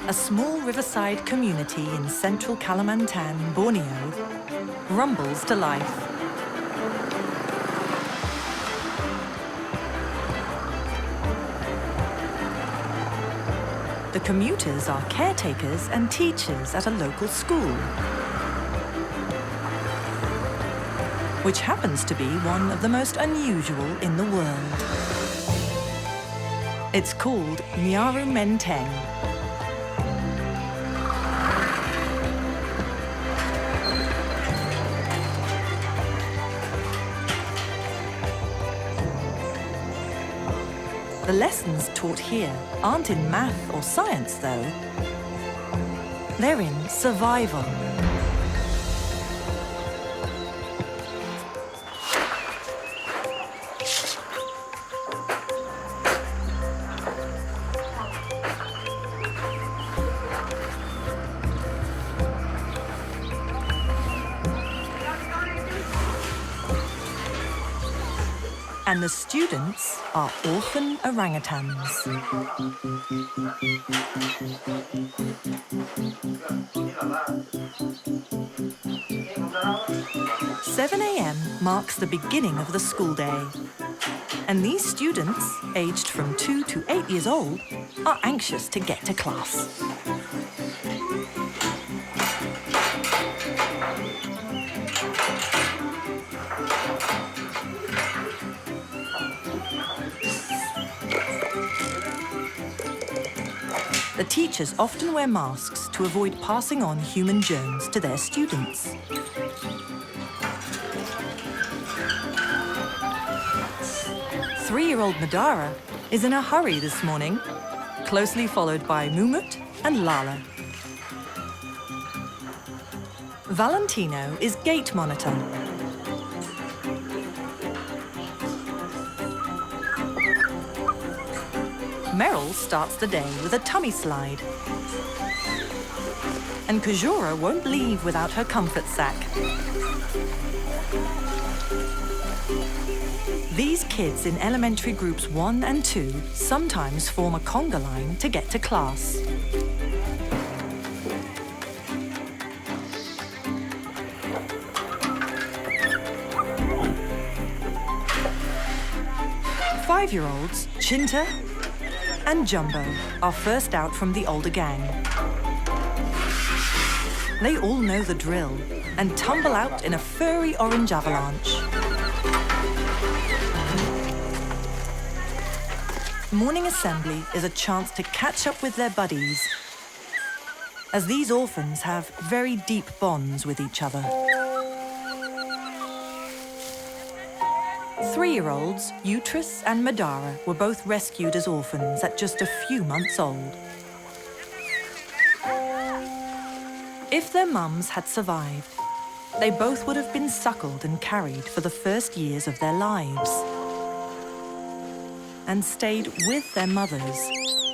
a small riverside community in central Kalimantan, Borneo, rumbles to life. The commuters are caretakers and teachers at a local school, which happens to be one of the most unusual in the world. It's called Nyaru Menteng. The lessons taught here aren't in math or science, though. They're in survival. And the students are orphan orangutans. "7 a.m. marks the beginning of the school day. And these students, aged from 2 to 8 years old, are anxious to get to class. The teachers often wear masks to avoid passing on human germs to their students. Three-year-old Madara is in a hurry this morning, closely followed by Mumut and Lala. Valentino is gate monitor. Meryl starts the day with a tummy slide. And Kajura won't leave without her comfort sack. These kids in elementary groups 1 and 2 sometimes form a conga line to get to class. Five-year-olds, Chinta and Jumbo, are first out from the older gang. They all know the drill and tumble out in a furry orange avalanche. Morning assembly is a chance to catch up with their buddies, as these orphans have very deep bonds with each other. 3-year-olds, Utris and Madara, were both rescued as orphans at just a few months old. If their mums had survived, they both would have been suckled and carried for the first years of their lives, and stayed with their mothers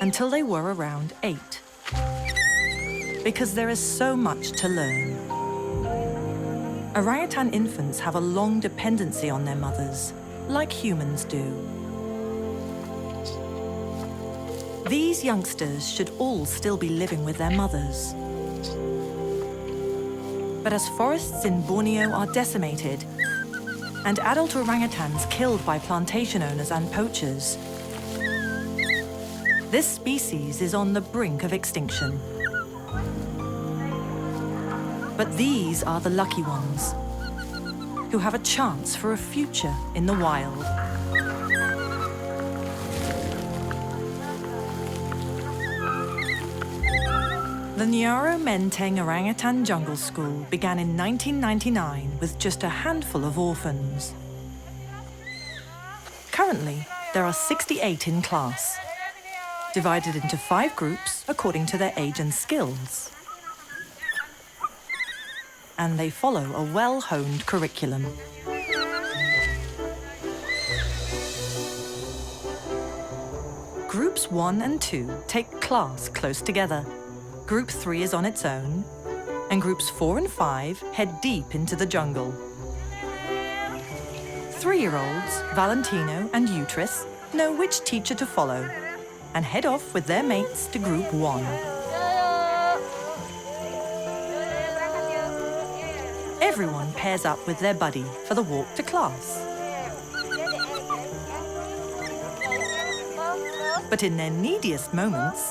until they were around 8. Because there is so much to learn. Orangutan infants have a long dependency on their mothers, like humans do. These youngsters should all still be living with their mothers. But as forests in Borneo are decimated, and adult orangutans killed by plantation owners and poachers, this species is on the brink of extinction. But these are the lucky ones, who have a chance for a future in the wild. The Nyaru Menteng Orangutan Jungle School began in 1999 with just a handful of orphans. Currently, there are 68 in class, divided into 5 groups according to their age and skills. And they follow a well-honed curriculum. Groups 1 and 2 take class close together. Group 3 is on its own, and groups 4 and 5 head deep into the jungle. 3-year-olds, Valentino and Utris, know which teacher to follow and head off with their mates to Group 1. everyone pairs up with their buddy for the walk to class. But in their neediest moments,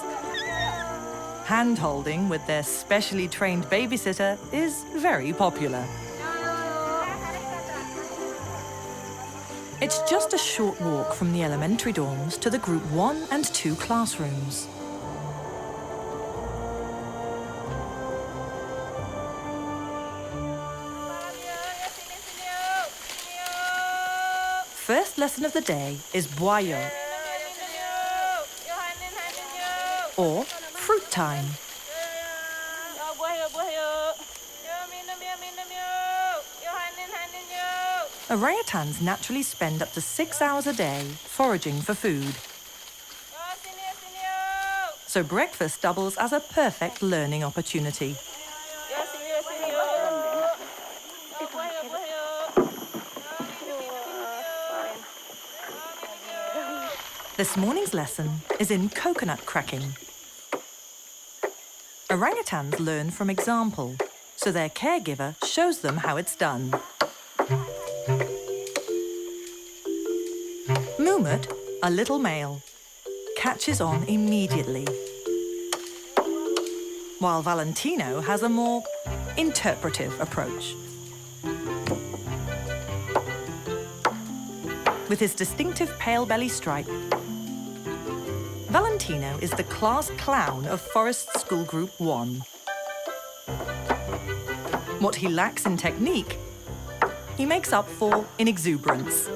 hand-holding with their specially trained babysitter is very popular. It's just a short walk from the elementary dorms to the Group 1 and 2 classrooms. First lesson of the day is Boyo, or fruit time. Orangutans naturally spend up to 6 hours a day foraging for food. So breakfast doubles as a perfect learning opportunity. This morning's lesson is in coconut cracking. Orangutans learn from example, so their caregiver shows them how it's done. Mumut, a little male, catches on immediately, while Valentino has a more interpretive approach. With his distinctive pale belly stripe, Valentino is the class clown of Forest School Group 1. What he lacks in technique, he makes up for in exuberance.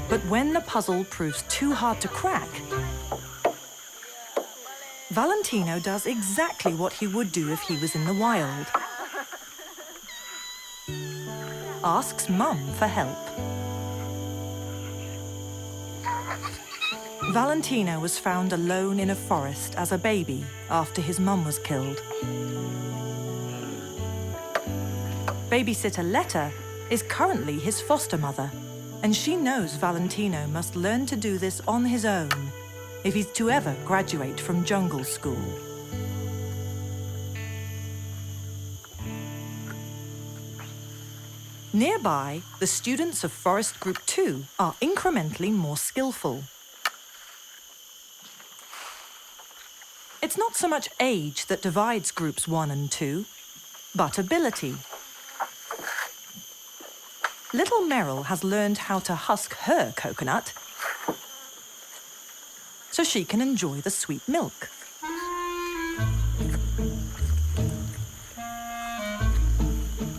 But when the puzzle proves too hard to crack, Valentino does exactly what he would do if he was in the wild. Asks Mum for help. Valentino was found alone in a forest as a baby after his mum was killed. Babysitter Letta is currently his foster mother, and she knows Valentino must learn to do this on his own if he's to ever graduate from jungle school. Nearby, the students of Forest Group 2 are incrementally more skillful. It's not so much age that divides Groups 1 and 2, but ability. Little Meryl has learned how to husk her coconut so she can enjoy the sweet milk.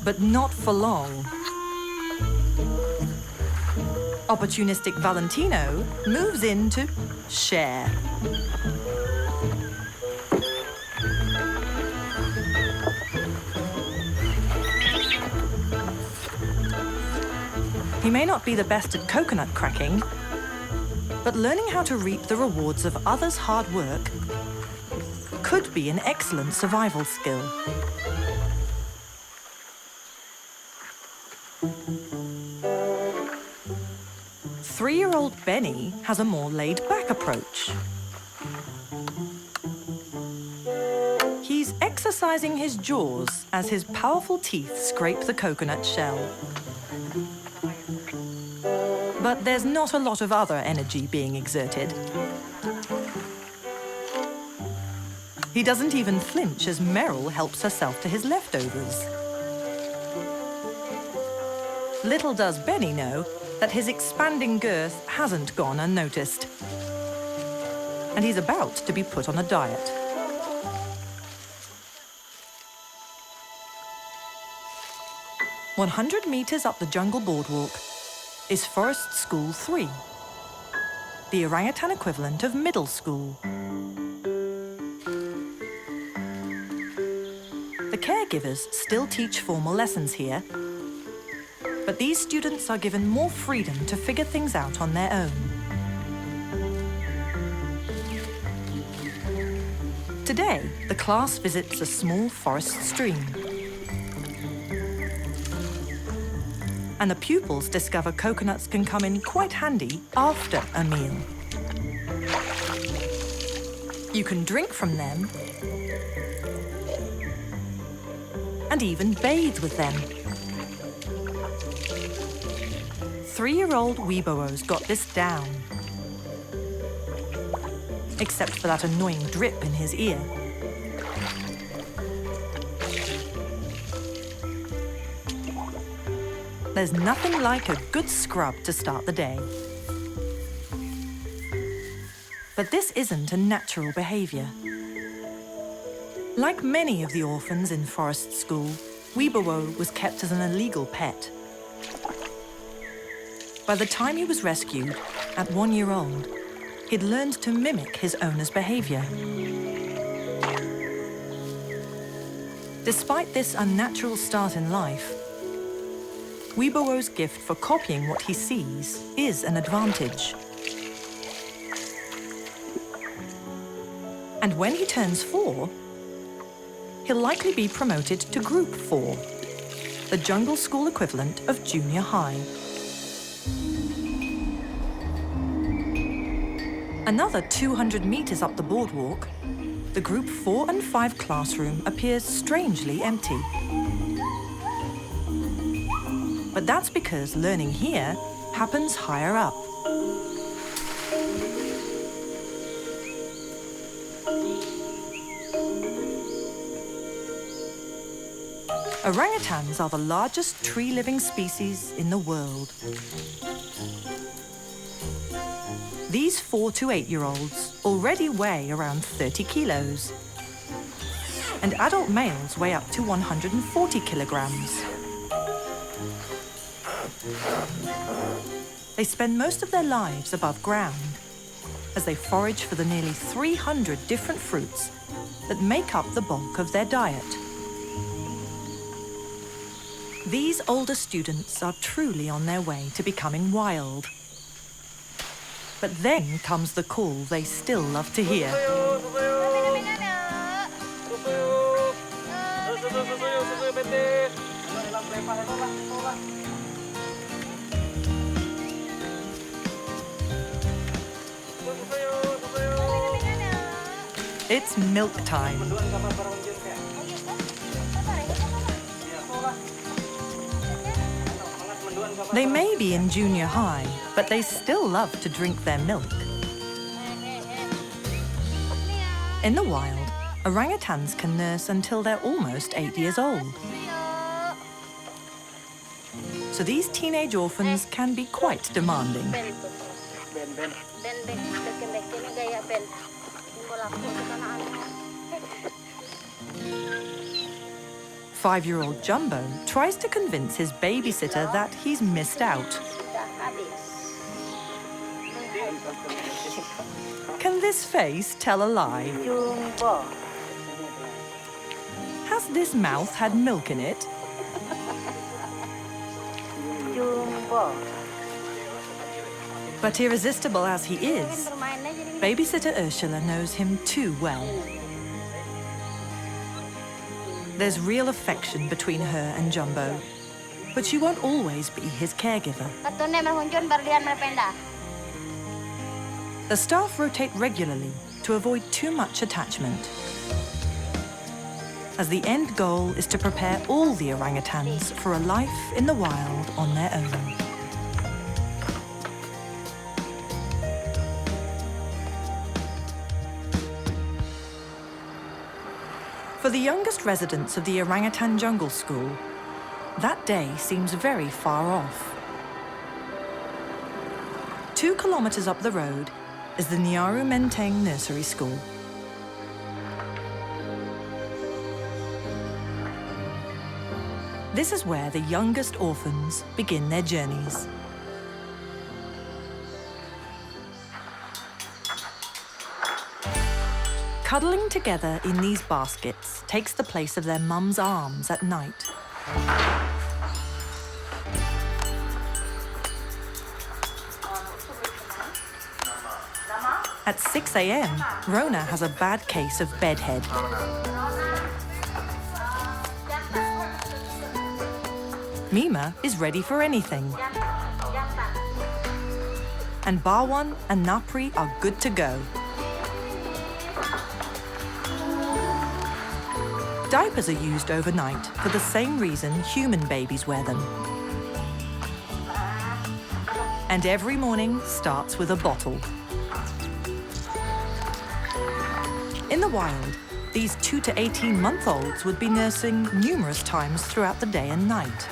But not for long. Opportunistic Valentino moves in to share. He may not be the best at coconut cracking, but learning how to reap the rewards of others' hard work could be an excellent survival skill. Three-year-old Benny has a more laid-back approach. He's exercising his jaws as his powerful teeth scrape the coconut shell. But there's not a lot of other energy being exerted. He doesn't even flinch as Meryl helps herself to his leftovers. Little does Benny know that his expanding girth hasn't gone unnoticed, and he's about to be put on a diet. "100 meters up the jungle boardwalk is Forest School 3, the orangutan equivalent of middle school. The caregivers still teach formal lessons here, but these students are given more freedom to figure things out on their own. Today, the class visits a small forest stream, and the pupils discover coconuts can come in quite handy after a meal. You can drink from them and even bathe with them. 3-year-old Wibowo's got this down. Except for that annoying drip in his ear. There's nothing like a good scrub to start the day. But this isn't a natural behaviour. Like many of the orphans in Forest School, Wibowo was kept as an illegal pet. By the time he was rescued, at 1 year old, he'd learned to mimic his owner's behaviour. Despite this unnatural start in life, Wibowo's gift for copying what he sees is an advantage. And when he turns 4, he'll likely be promoted to Group 4, the jungle school equivalent of junior high. Another 200 meters up the boardwalk, the Group 4 and 5 classroom appears strangely empty. But that's because learning here happens higher up. Orangutans are the largest tree-living species in the world. These 4 to 8-year-olds already weigh around 30 kilos. And adult males weigh up to 140 kilograms. They spend most of their lives above ground as they forage for the nearly 300 different fruits that make up the bulk of their diet. These older students are truly on their way to becoming wild. But then comes the call they still love to hear. It's milk time. They may be in junior high, but they still love to drink their milk. In the wild, orangutans can nurse until they're almost 8 years old. So these teenage orphans can be quite demanding. 5-year-old Jumbo tries to convince his babysitter that he's missed out. Can this face tell a lie? Has this mouth had milk in it? But irresistible as he is, babysitter Ursula knows him too well. There's real affection between her and Jumbo, but she won't always be his caregiver. The staff rotate regularly to avoid too much attachment, as the end goal is to prepare all the orangutans for a life in the wild on their own. For the youngest residents of the Orangutan Jungle School, that day seems very far off. 2 kilometers up the road is the Nursery School. This is where the youngest orphans begin their journeys. Cuddling together in these baskets takes the place of their mum's arms at night. At 6 a.m, Rona has a bad case of bedhead. Mima is ready for anything. And Barwan and Napri are good to go. Diapers are used overnight for the same reason human babies wear them. And every morning starts with a bottle. In the wild, these 2 to 18-month-olds would be nursing numerous times throughout the day and night.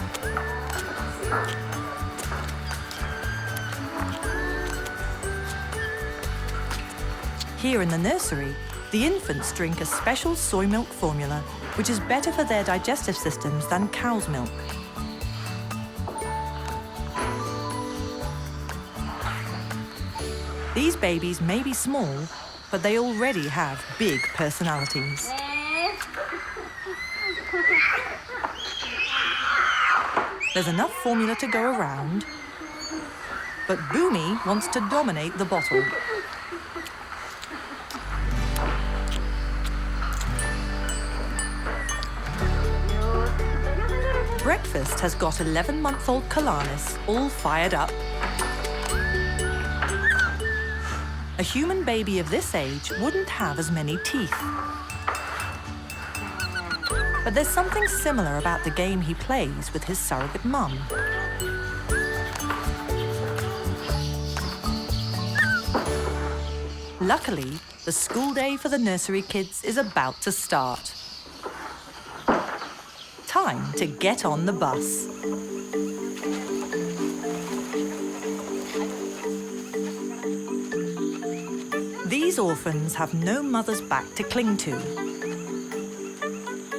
Here in the nursery, the infants drink a special soy milk formula, which is better for their digestive systems than cow's milk. These babies may be small, but they already have big personalities. There's enough formula to go around, but Boomy wants to dominate the bottle. Breakfast has got 11-month-old Kalanis all fired up. A human baby of this age wouldn't have as many teeth. But there's something similar about the game he plays with his surrogate mum. Luckily, the school day for the nursery kids is about to start. Time to get on the bus. These orphans have no mother's back to cling to.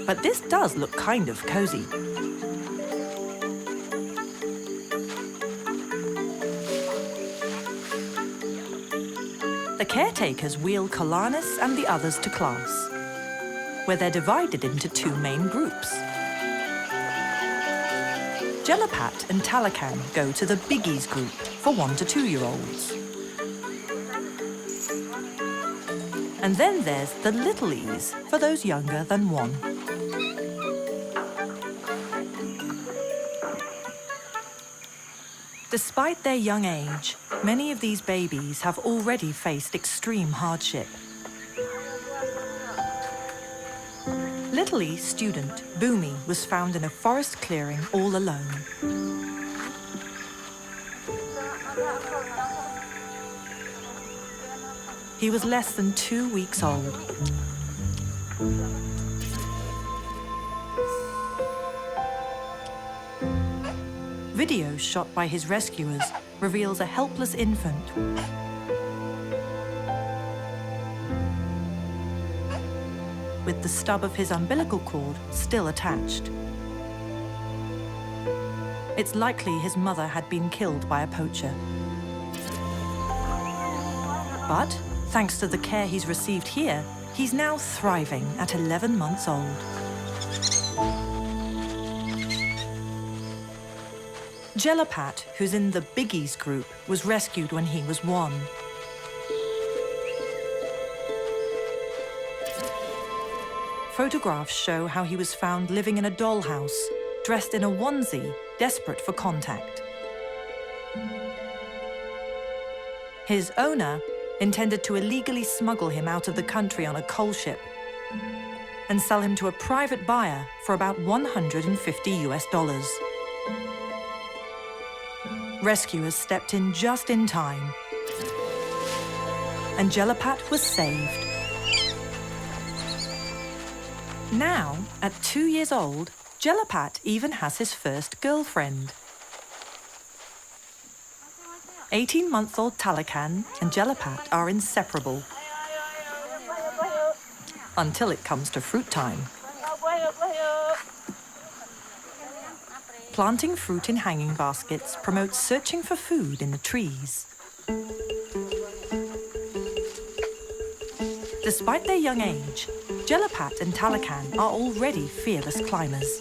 But this does look kind of cozy. The caretakers wheel Kalanis and the others to class, where they're divided into 2 main groups. Jelapat and Talakan go to the Biggies group for 1 to 2-year-olds. And then there's the Littlies for those younger than 1. Despite their young age, many of these babies have already faced extreme hardship. Littlie student Boomy was found in a forest clearing all alone. He was less than 2 weeks old. Video shot by his rescuers reveals a helpless infant with the stub of his umbilical cord still attached. It's likely his mother had been killed by a poacher. But, thanks to the care he's received here, he's now thriving at 11 months old. Jelapat, who's in the Biggies group, was rescued when he was 1. Photographs show how he was found living in a dollhouse, dressed in a onesie, desperate for contact. His owner intended to illegally smuggle him out of the country on a coal ship and sell him to a private buyer for about $150. Rescuers stepped in just in time, and Jelapat was saved. Now, at 2 years old, Jelapat even has his first girlfriend. 18-month-old Talakan and Jelapat are inseparable. Until it comes to fruit time. Planting fruit in hanging baskets promotes searching for food in the trees. Despite their young age, Jelapat and Talakan are already fearless climbers.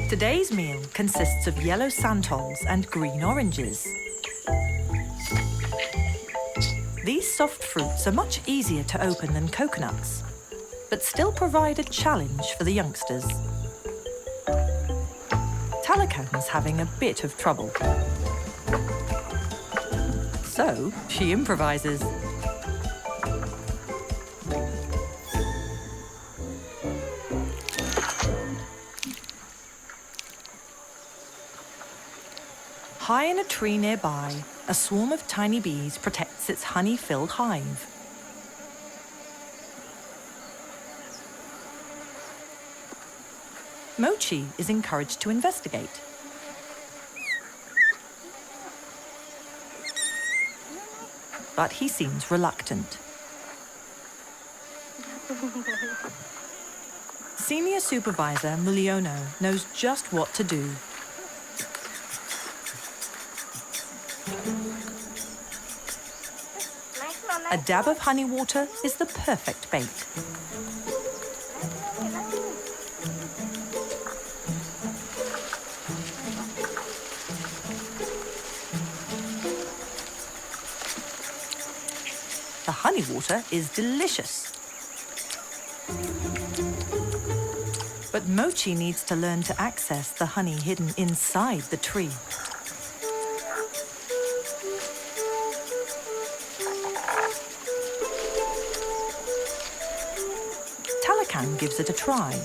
Today's meal consists of yellow santals and green oranges. These soft fruits are much easier to open than coconuts, but still provide a challenge for the youngsters. Talakan's having a bit of trouble. So she improvises. High in a tree nearby, a swarm of tiny bees protects its honey-filled hive. Mochi is encouraged to investigate. But he seems reluctant. Senior Supervisor Muliono knows just what to do. A dab of honey water is the perfect bait. The honey water is delicious. But Mochi needs to learn to access the honey hidden inside the tree. Talakan gives it a try.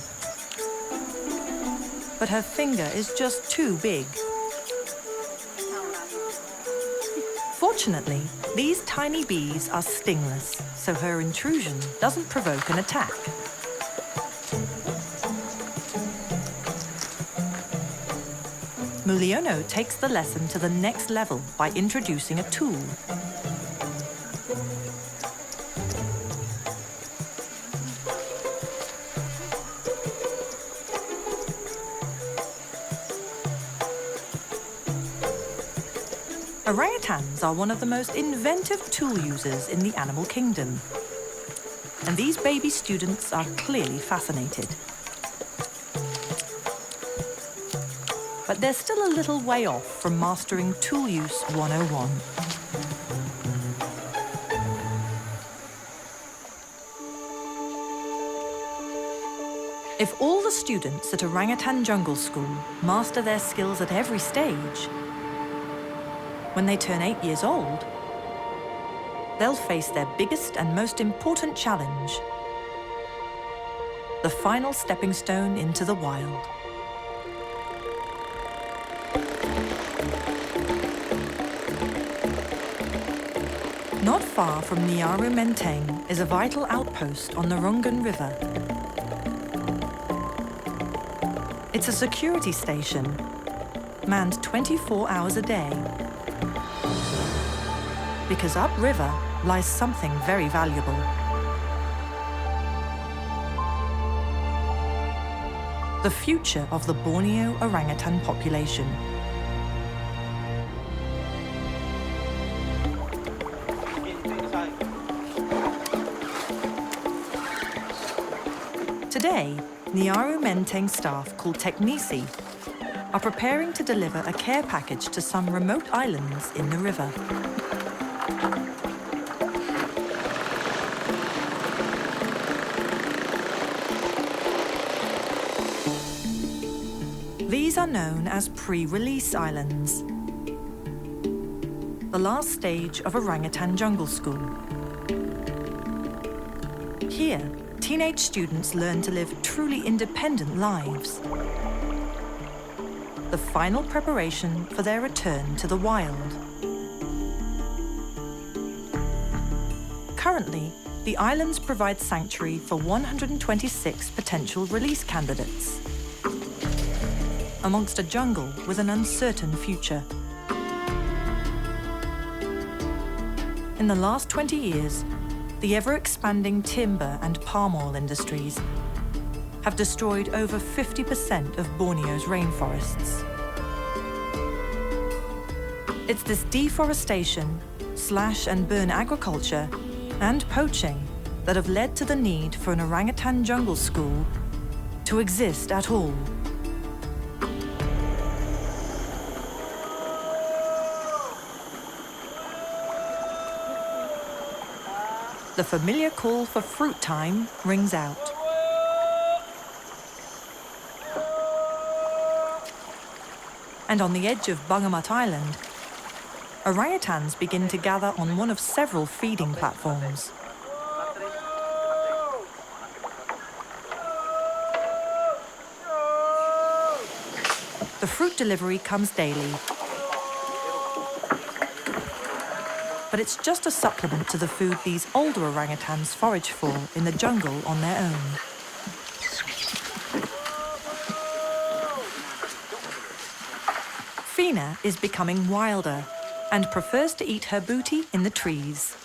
But her finger is just too big. Fortunately, these tiny bees are stingless, so her intrusion doesn't provoke an attack. Muliono takes the lesson to the next level by introducing a tool. Orangutans are one of the most inventive tool users in the animal kingdom. And these baby students are clearly fascinated. But they're still a little way off from mastering Tool Use 101. If all the students at Orangutan Jungle School master their skills at every stage, when they turn 8 years old, they'll face their biggest and most important challenge, the final stepping stone into the wild. Not far from Nyaru Menteng is a vital outpost on the Rungan River. It's a security station, manned 24 hours a day. Because upriver lies something very valuable. The future of the Borneo orangutan population. Today, Nyaru Menteng staff called Teknisi are preparing to deliver a care package to some remote islands in the river. These are known as pre-release islands, the last stage of Orangutan Jungle School. Here, teenage students learn to live truly independent lives, the final preparation for their return to the wild. Currently, the islands provide sanctuary for 126 potential release candidates, amongst a jungle with an uncertain future. In the last 20 years, the ever-expanding timber and palm oil industries have destroyed over 50% of Borneo's rainforests. It's this deforestation, slash-and-burn agriculture, and poaching that have led to the need for an orangutan jungle school to exist at all. The familiar call for fruit time rings out. And on the edge of Bangamat Island, orangutans begin to gather on one of several feeding platforms. The fruit delivery comes daily, but it's just a supplement to the food these older orangutans forage for in the jungle on their own. Fina is becoming wilder and prefers to eat her booty in the trees.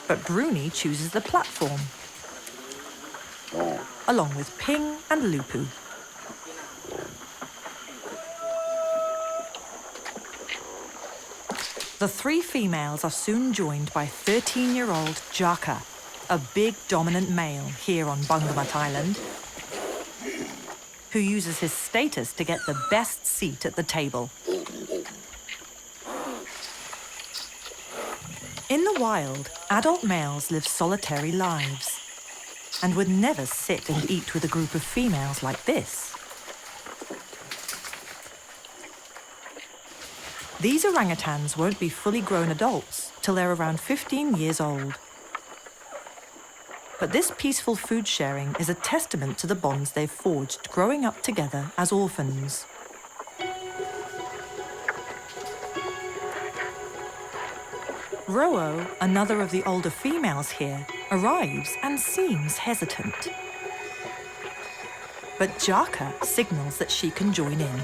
But Bruni chooses the platform, along with Ping and Lupu. The three females are soon joined by 13-year-old Jaka, a big dominant male here on Bangamat Island, who uses his status to get the best seat at the table. In the wild, adult males live solitary lives and would never sit and eat with a group of females like this. These orangutans won't be fully grown adults till they're around 15 years old. But this peaceful food sharing is a testament to the bonds they've forged growing up together as orphans. Ro'o, another of the older females here, arrives and seems hesitant. But Jaka signals that she can join in.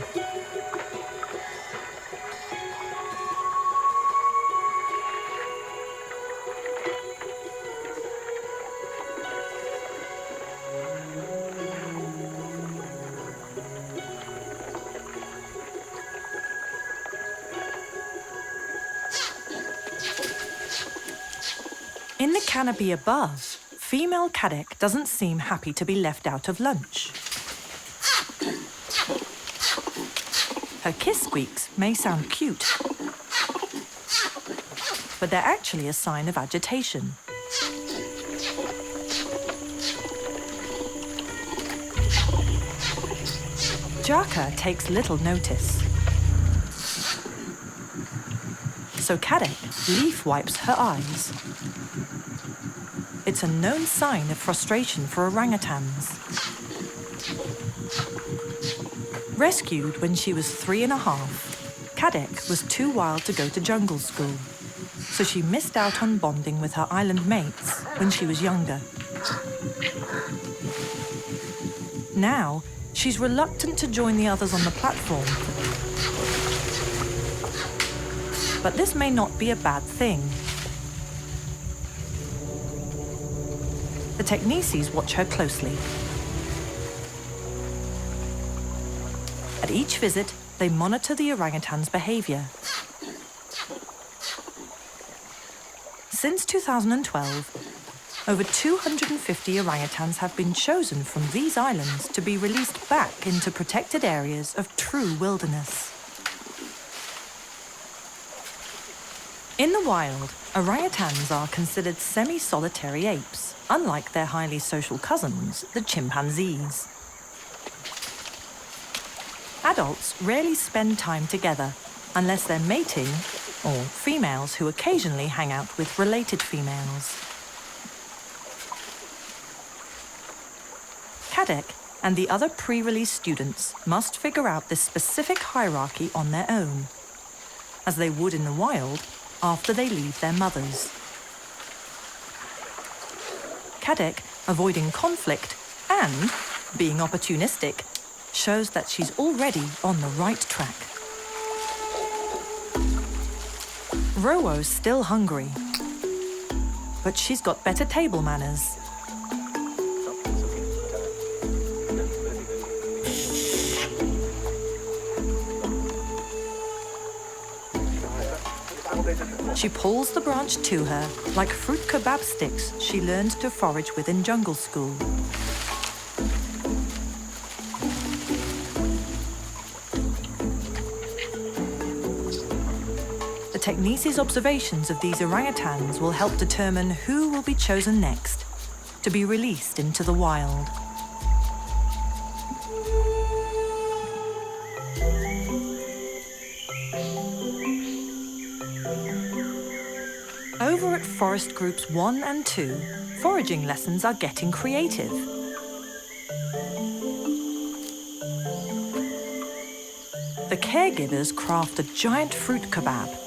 In the canopy above, female Kadek doesn't seem happy to be left out of lunch. Her kiss squeaks may sound cute, but they're actually a sign of agitation. Jaka takes little notice, so Kadek leaf wipes her eyes. It's a known sign of frustration for orangutans. Rescued when she was 3.5, Kadek was too wild to go to jungle school, so she missed out on bonding with her island mates when she was younger. Now, she's reluctant to join the others on the platform. But this may not be a bad thing. The Technices watch her closely. At each visit, they monitor the orangutan's behavior. Since 2012, over 250 orangutans have been chosen from these islands to be released back into protected areas of true wilderness. In the wild, orangutans are considered semi-solitary apes, unlike their highly social cousins, the chimpanzees. Adults rarely spend time together unless they're mating or females who occasionally hang out with related females. Kadek and the other pre-release students must figure out this specific hierarchy on their own, as they would in the wild after they leave their mothers. Kadek, avoiding conflict and being opportunistic, shows that she's already on the right track. Ro'o's still hungry, but she's got better table manners. She pulls the branch to her like fruit kebab sticks she learned to forage with in jungle school. The Technice's observations of these orangutans will help determine who will be chosen next to be released into the wild. Over at Forest Groups 1 and 2, foraging lessons are getting creative. The caregivers craft a giant fruit kebab,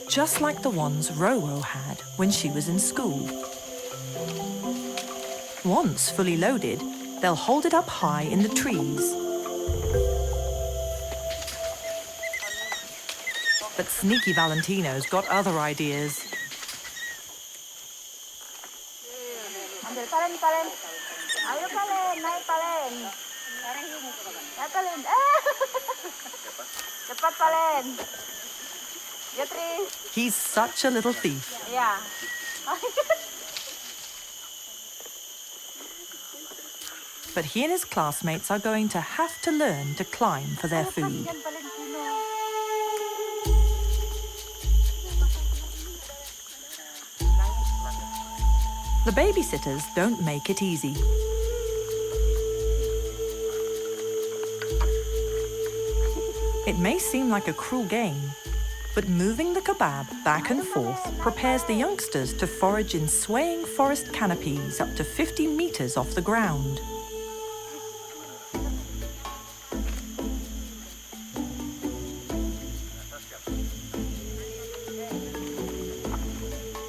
just like the ones Roro had when she was in school. Once fully loaded, they'll hold it up high in the trees. But sneaky Valentino's got other ideas. Ambil palen, palen. Ayo palen, naik palen. Naik palen. Cepat palen. Ya, Tris. He's such a little thief. Ya. But he and his classmates are going to have to learn to climb for their food. The babysitters don't make it easy. It may seem like a cruel game, but moving the kebab back and forth prepares the youngsters to forage in swaying forest canopies up to 50 meters off the ground.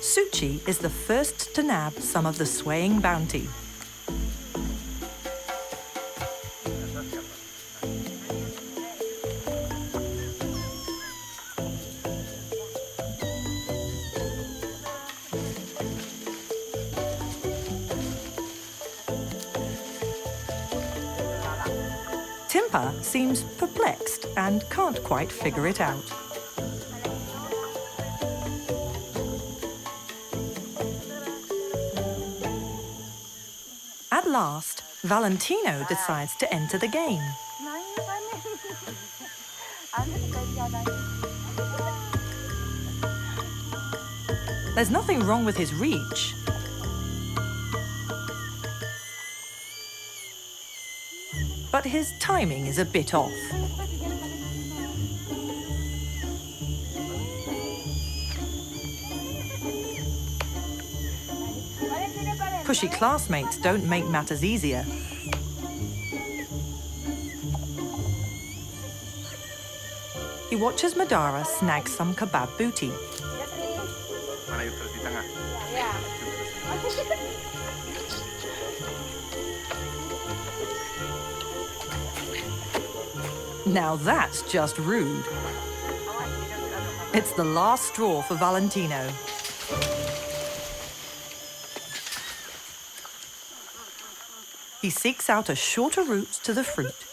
Suchi is the first to nab some of the swaying bounty. Timpa seems perplexed and can't quite figure it out. At last, Valentino decides to enter the game. There's nothing wrong with his reach. But his timing is a bit off. Pushy classmates don't make matters easier. He watches Madara snag some kebab booty. Now that's just rude. It's the last straw for Valentino. He seeks out a shorter route to the fruit.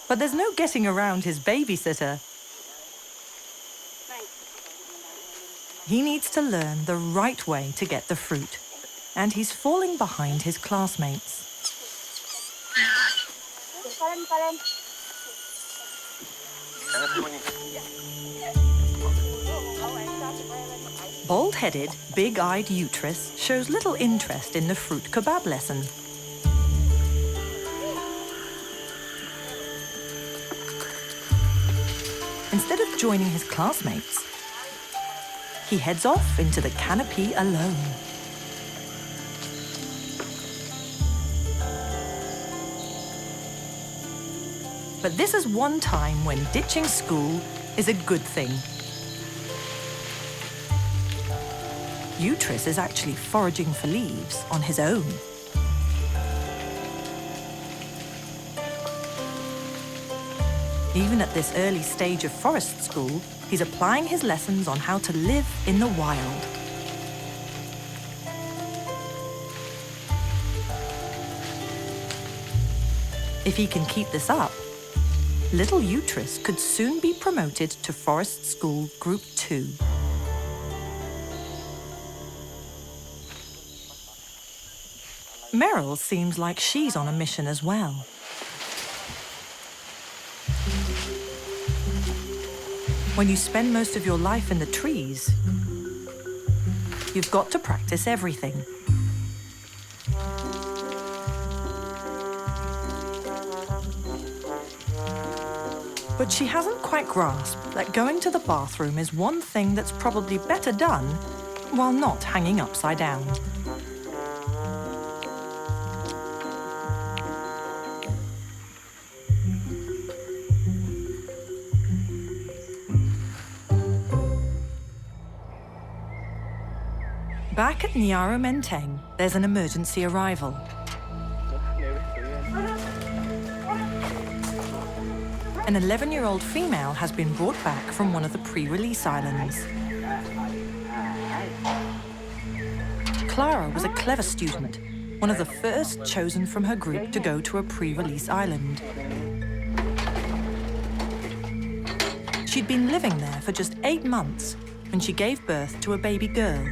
But there's no getting around his babysitter. He needs to learn the right way to get the fruit, and he's falling behind his classmates. Bald-headed, big-eyed Utris shows little interest in the fruit kebab lesson. Instead of joining his classmates, he heads off into the canopy alone. But this is one time when ditching school is a good thing. Utris is actually foraging for leaves on his own. Even at this early stage of forest school, he's applying his lessons on how to live in the wild. If he can keep this up, little Utris could soon be promoted to Forest School Group 2. Meryl seems like she's on a mission as well. When you spend most of your life in the trees, you've got to practice everything. But she hasn't quite grasped that going to the bathroom is one thing that's probably better done while not hanging upside down. Back at Nyaru Menteng, there's an emergency arrival. An 11-year-old female has been brought back from one of the pre-release islands. Clara was a clever student, one of the first chosen from her group to go to a pre-release island. She'd been living there for just 8 months when she gave birth to a baby girl.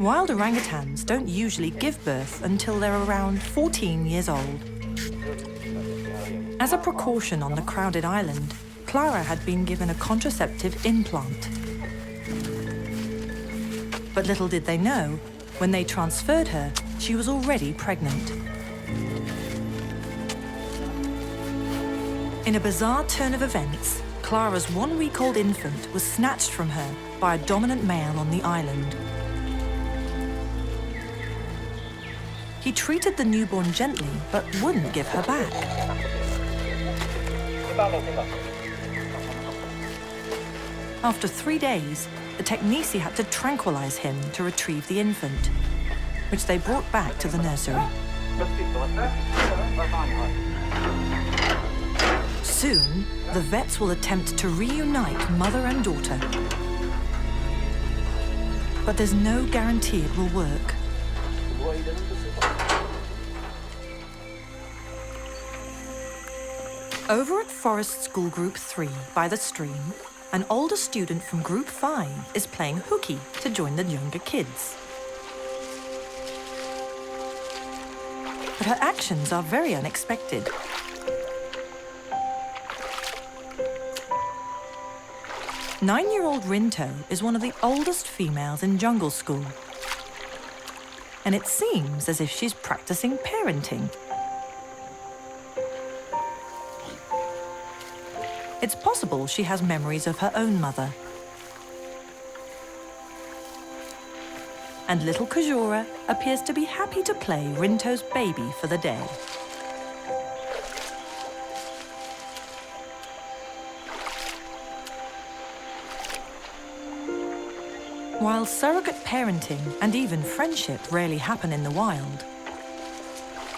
Wild orangutans don't usually give birth until they're around 14 years old. As a precaution on the crowded island, Clara had been given a contraceptive implant. But little did they know, when they transferred her, she was already pregnant. In a bizarre turn of events, Clara's 1-week-old infant was snatched from her by a dominant male on the island. He treated the newborn gently, but wouldn't give her back. After 3 days, the technician had to tranquilize him to retrieve the infant, which they brought back to the nursery. Soon, the vets will attempt to reunite mother and daughter. But there's no guarantee it will work. Over at Forest School Group 3, by the stream, an older student from Group 5 is playing hooky to join the younger kids. But her actions are very unexpected. Nine-year-old Rinto is one of the oldest females in jungle school. And it seems as if she's practicing parenting. It's possible she has memories of her own mother. And little Kajora appears to be happy to play Rinto's baby for the day. While surrogate parenting and even friendship rarely happen in the wild,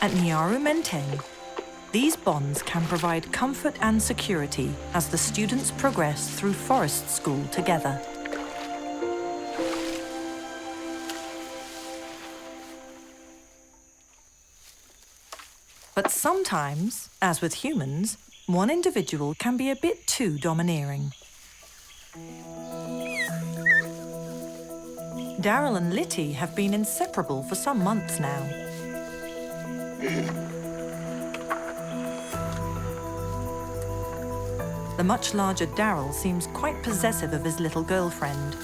at Nyaru Menteng, these bonds can provide comfort and security as the students progress through forest school together. But sometimes, as with humans, one individual can be a bit too domineering. Daryl and Litty have been inseparable for some months now. The much larger Daryl seems quite possessive of his little girlfriend.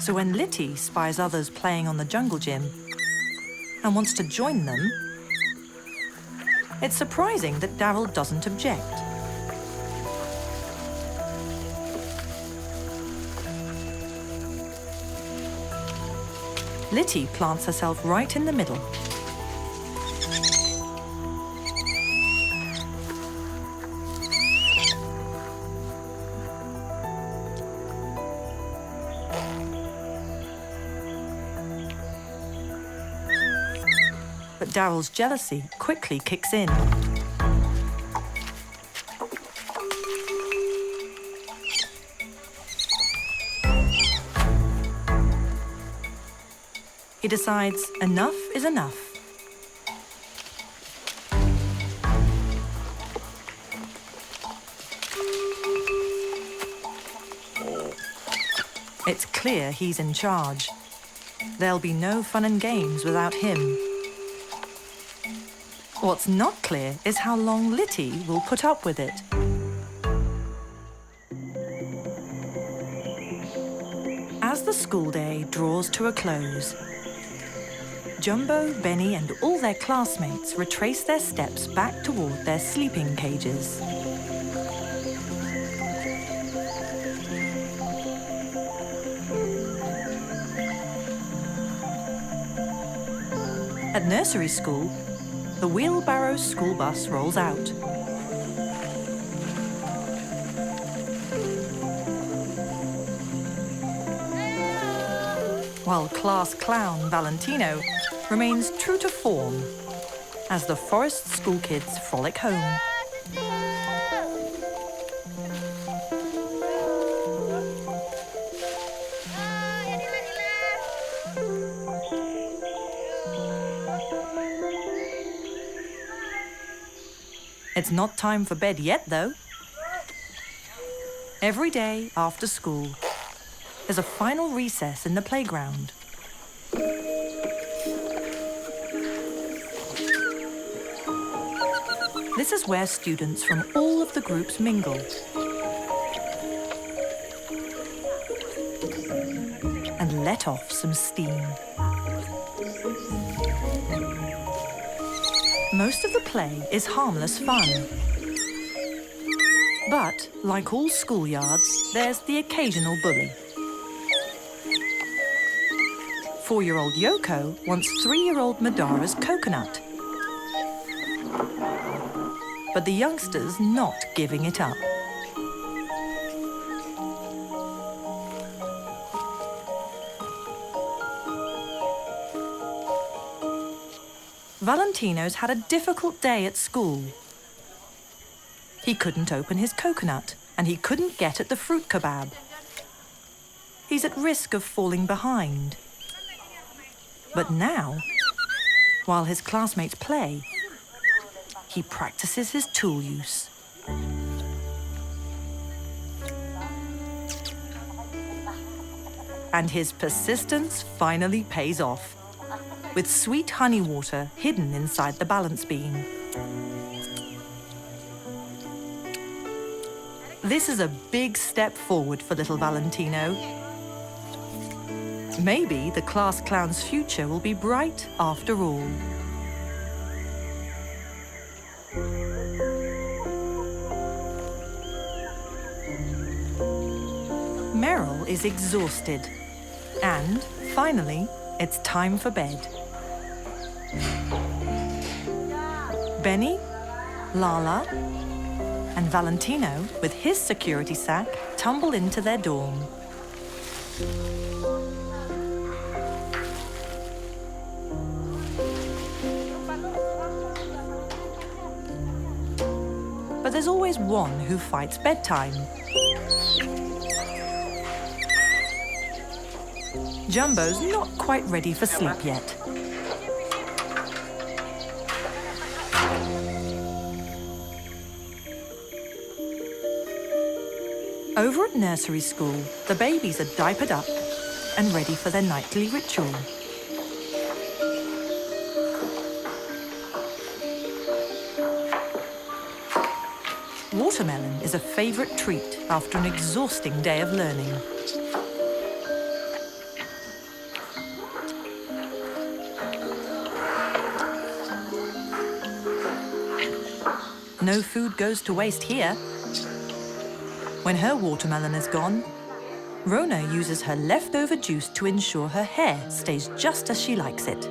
So when Litty spies others playing on the jungle gym and wants to join them, it's surprising that Daryl doesn't object. Litty plants herself right in the middle. But Daryl's jealousy quickly kicks in. He decides enough is enough. It's clear he's in charge. There'll be no fun and games without him. What's not clear is how long Litty will put up with it. As the school day draws to a close, Jumbo, Benny and all their classmates retrace their steps back toward their sleeping cages. At nursery school, the wheelbarrow school bus rolls out. While class clown Valentino remains true to form as the forest school kids frolic home. It's not time for bed yet, though. Every day after school, there's a final recess in the playground. This is where students from all of the groups mingle. And let off some steam. Most of the play is harmless fun. But, like all schoolyards, there's the occasional bully. 4-year-old Yoko wants 3-year-old Madara's coconut. But the youngster's not giving it up. Valentino's had a difficult day at school. He couldn't open his coconut, and he couldn't get at the fruit kebab. He's at risk of falling behind. But now, while his classmates play, he practices his tool use. And his persistence finally pays off, with sweet honey water hidden inside the balance beam. This is a big step forward for little Valentino. Maybe the class clown's future will be bright after all. Meryl is exhausted, and finally, it's time for bed. Benny, Lala, and Valentino, with his security sack, tumble into their dorm. But there's always one who fights bedtime. Jumbo's not quite ready for sleep yet. Over at nursery school, the babies are diapered up and ready for their nightly ritual. Watermelon is a favorite treat after an exhausting day of learning. No food goes to waste here. When her watermelon is gone, Rona uses her leftover juice to ensure her hair stays just as she likes it.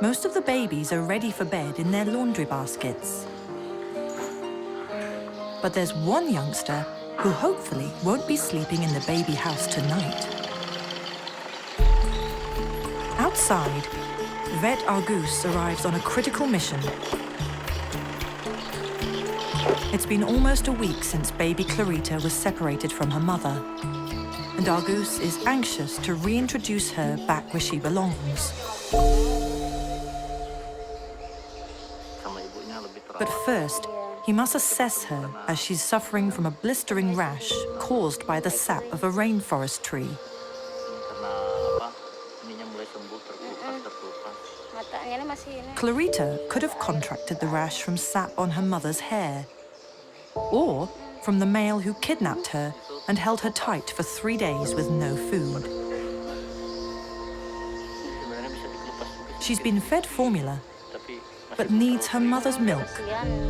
Most of the babies are ready for bed in their laundry baskets. But there's one youngster who hopefully won't be sleeping in the baby house tonight. Outside, Vet Argus arrives on a critical mission. It's been almost a week since baby Clarita was separated from her mother, and Argus is anxious to reintroduce her back where she belongs. But first, he must assess her as she's suffering from a blistering rash caused by the sap of a rainforest tree. Clarita could have contracted the rash from sap on her mother's hair, or from the male who kidnapped her and held her tight for 3 days with no food. She's been fed formula, but needs her mother's milk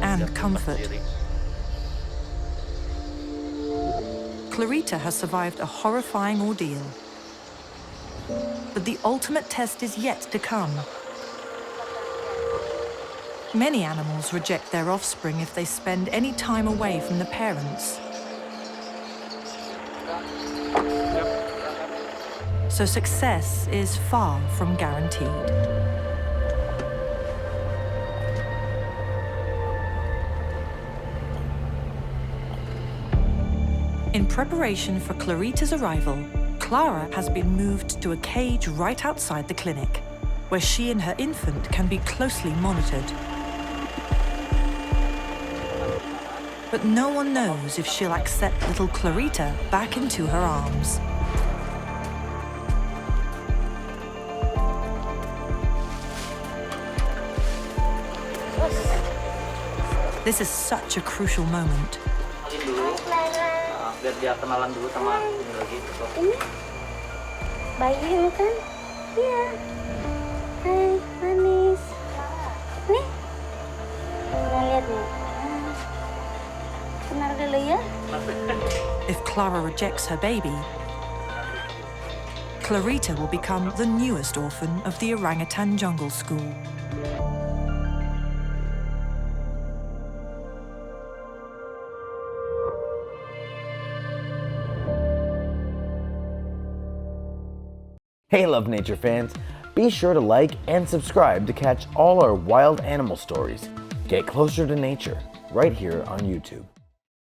and comfort. Clarita has survived a horrifying ordeal, but the ultimate test is yet to come. Many animals reject their offspring if they spend any time away from the parents. So success is far from guaranteed. In preparation for Clarita's arrival, Clara has been moved to a cage right outside the clinic, where she and her infant can be closely monitored. But no one knows if she'll accept little Clarita back into her arms. This is such a crucial moment. Biar dia kenalan dulu sama ini lagi. Ini bayi kan? Iya. Hai, manis. Nih. Lihat nih. Benar dulu ya. If Clara rejects her baby, Clarita will become the newest orphan of the Orangutan Jungle School. Hey Love Nature fans, be sure to like and subscribe to catch all our wild animal stories. Get closer to nature right here on YouTube.